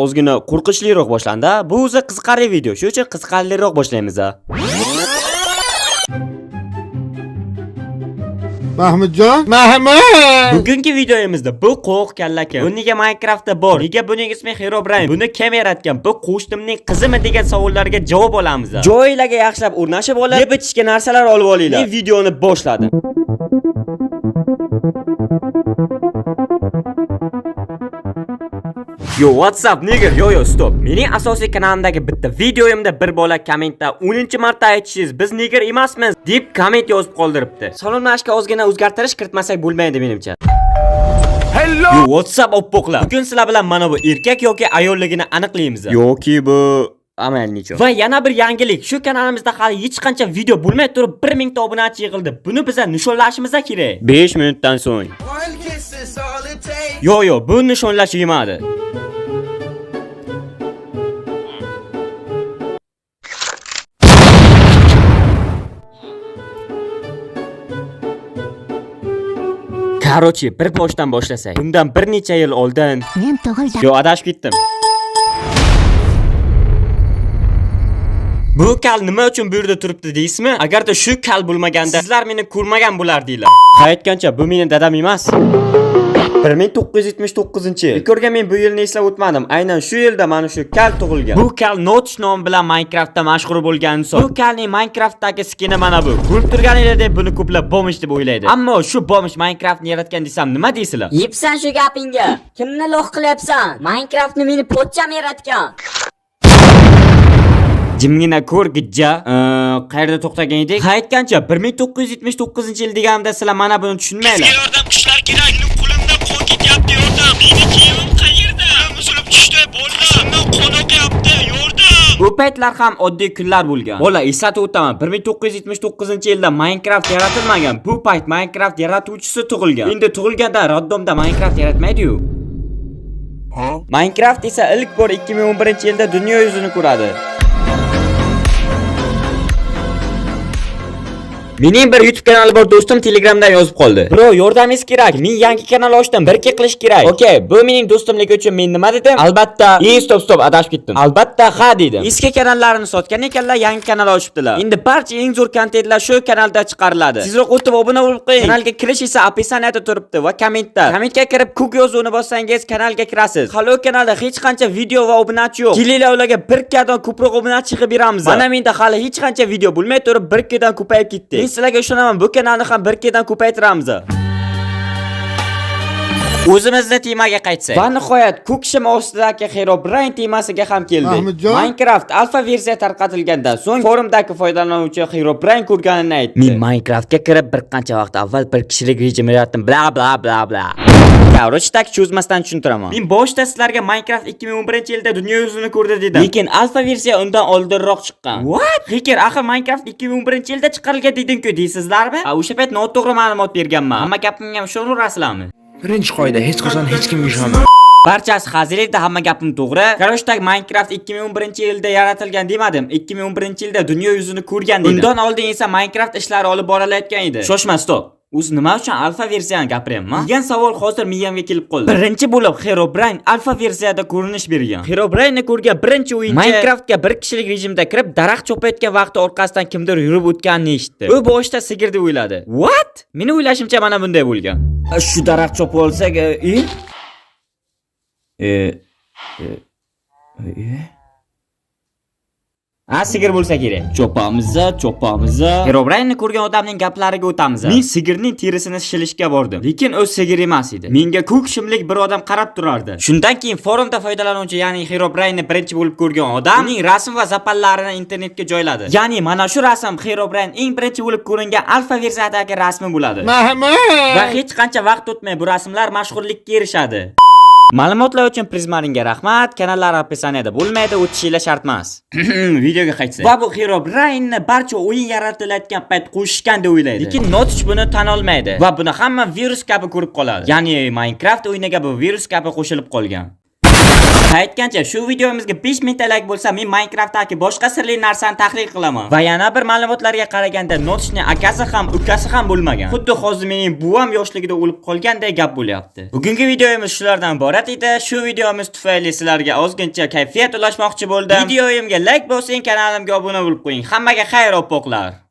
ozgina qo'rqinchliroq boshlandi. Bu o'zi qiziqarli video. Shuning uchun qiziqarliroq boshlaymiz. Mahmudjon, Mahmud. Bugungi videomizda bu qo'q kallaka. Bu nega Minecraftda bor? Nega buning ismi Herobrine? Buni kim yaratgan? Bu qo'shtimning qizimi degan savollarga javob olamiz. Joylarga yaxshilab o'rnashib olib, yeb ichishga narsalar olib olinglar. Men videoni boshladim. Yo, what's up nigger? Yo, stop. Mening asosiy kanalimdagi bitta videoyimda bir bola kommentda 10-marta aytishingiz, biz nigger emasmiz deb komment yozib qoldiribdi. Salomlashga ozgina o'zgartirish kiritmasak bo'lmaydi menimcha. Hello. Yo, what's up oppoqlar? Bugun sizlar bilan mana bu erkak yoki ayolligini aniqlaymiz. Yoki bu amalnicho. Va yana bir yangilik. Shu kanalimizda hali hech qancha video bo'lmay turib 1000 ta obunachi yig'ildi. Buni biz nishonlashimiz kerak. 5 minutdan so'ng. Yo, bu nishonlash yemadi. Qarochi, bir boshdan boshlasak. Bundan bir necha yil oldin Yo, adashib ketdim. Bu kal nima uchun bu yerda turibdi deysizmi? Agarda shu kal bo'lmaganda sizlar meni ko'rmagan bo'lardinglar. Hayotgancha bu mening dadam emas. 1979-yil. Ko'rgan men bu yilni eslab o'tmadim. Aynan shu yilda mana shu kal tug'ilgan. Bu kal Notch nomi bilan Minecraftda mashhur bo'lgan inson. Bu kalning Minecraftdagi skini mana bu. Ko'rib turganinglar deb buni ko'plab bomish deb o'ylaydi. Ammo shu bomish Minecraftni yaratgan desam nima deysizlar? Yipsan shu gapingga. Kimni loq qilyapsan? Minecraftni meni pochcham yaratgan. Jimgina ko'r gijja. Qayerda to'xtagan edik? Qaytgancha 1979-yil deganimda sizlar mana buni tushunmaylar. Bizga yordam kuchlar kerak. Qo'limdan qon ketyapti, yordam. Meni kiyimim qayerda? Musulib tushdi, bo'ldi. Shundan qon oqyapti, yordam. Bu paytlar ham oddiy kunlar bo'lgan. Bola, eslatib o'taman. 1979-yilda Minecraft yaratilmagan. Bu payt Minecraft yaratuvchisi tug'ilgan. Endi tug'ilganda roddomda Minecraft yaratmaydi-yu. Minecraft esa ilk bor 2011-yilda dunyo yuzini ko'radi. Mening bir YouTube kanali bor do'stim Telegramdan yozib qoldi. Bro, yordamingiz kerak. Men yangi kanal ochdim. Bir ikki qilish kerak. Okay, bu mening do'stimligi uchun men nima dedim? Albatta, stop, adashib ketdim. Albatta, ha dedim. Eski kanallarini sotgan ekanlar, yangi kanal ochibdilar. Endi barcha eng zo'r kontentlar shu kanalda chiqariladi. Sizroq o'tib obuna bo'lib qo'ying. Kanalga kirish esa opisiyaniyada turibdi va kommentda. Kommentga kirib kuk yozuvini bossangiz kanalga kirasiz. Hali kanalda hech qancha video va obunachi yo'q. Kelinglar ularga 1k dan ko'proq obunachi chiqib beramiz. Mana menda hali hech qancha video bo'lmay turib 1k dan ko'payib ketdi. Sizlarga ishonaman, bu kanalni ham 1k dan ko'paytiramiz. O'zimizni temaga qaytsak. Va nihoyat ko'kshim ostidagi Herobrine temasiga ham keldik. Minecraft alfa versiya tarqatilgandan so'ng forumdagi foydalanuvchi Herobrine ko'rganini aytdi. Men Minecraftga kirib bir qancha vaqt avval bir kishilik rejim yaratdim. Bla. Qarochi tak cho'zmasdan tushuntiraman. Men boshda sizlarga Minecraft 2011-yilda dunyo yuzini ko'rdi dedim. Lekin alfa versiya undan oldinroq chiqqan. What? Hacker, axir Minecraft 2011-yilda chiqarilgan deding-ku deysizlarmi? O'sha payt noto'g'ri ma'lumot berganman. Hamma gapimga ishonaverasizlarmi? Birinchi qoida, hech qachon hech kimga ishonma. Barchasi hazilda, hamma gapim to'g'ri. Qarashtak Minecraft 2011-yilda yaratilgan demadim. 2011-yilda dunyo yuzini ko'rgan dedim. Undan oldin esa Minecraft ishlari olib borilayotgan edi. Shoshma, stop. O'zi nima uchun alfa versiyani gapiryapman? degan savol hozir miyamga kelib qoldi. Birinchi bo'lib Herobrine alfa versiyada ko'rinish bergan. Herobrine'ni ko'rgan birinchi o'yinchi Minecraftga bir kishilik rejimda kirib, daraxt chopayotgan vaqtda orqasidan kimdir yurib o'tganini eshitdi. U boshida sigir deb o'yladi. What? Meni o'ylashimcha mana bunday bo'lgan. Shu daraxt chopib olsak, sigir bo'lsa kerak. Chopamiz. Herobrine'ni ko'rgan odamning gaplariga o'tamiz. Men sigirning terisini shilishga bordim. Lekin o'z sigir emas edi. Menga ko'kshimlik bir odam qarab turardi. Shundan keyin forumda foydalanuvchi, ya'ni Herobrine'ni birinchi bo'lib ko'rgan odam uning rasm va zapallarini internetga joyladi. Ya'ni mana shu rasm Herobrine eng birinchi bo'lib ko'ringan alfa versiyadagi rasmi bo'ladi. Va hech qancha vaqt o'tmay bu rasmlar mashhurlikka erishadi. Ma'lumotlar uchun Prizmaringga rahmat. Kanallar opisiyaniyada bo'lmaydi, o'tishinglar shart emas. Videoga qaytsak. Va bu Herobrine'ni barcha o'yin yaratilayotgan payt qo'shishgan deb o'ylaydi. Lekin Notch buni tan olmaydi va buni hamma virus kabi ko'rib qoladi. Ya'ni Minecraft o'yiniga bu virus kabi qo'shilib qolgan. Aytgancha, shu videomizga 5000 ta like bo'lsa, men Minecraftdagi boshqa sirli narsani tahlil qilaman. Va yana bir ma'lumotlarga qaraganda, Notishning akasi ham, ukasi ham bo'lmagan. Xuddi hozir mening buvam yoshligida o'lib qolganday gap bo'lyapti. Bugungi videomiz shulardan iborat edi. Shu videomiz tufayli sizlarga ozgincha kayfiyat ulashmoqchi bo'ldim. Videoyimga like bosing, kanalimga obuna bo'lib qo'ying. Hammaga xayr, oppoqlar.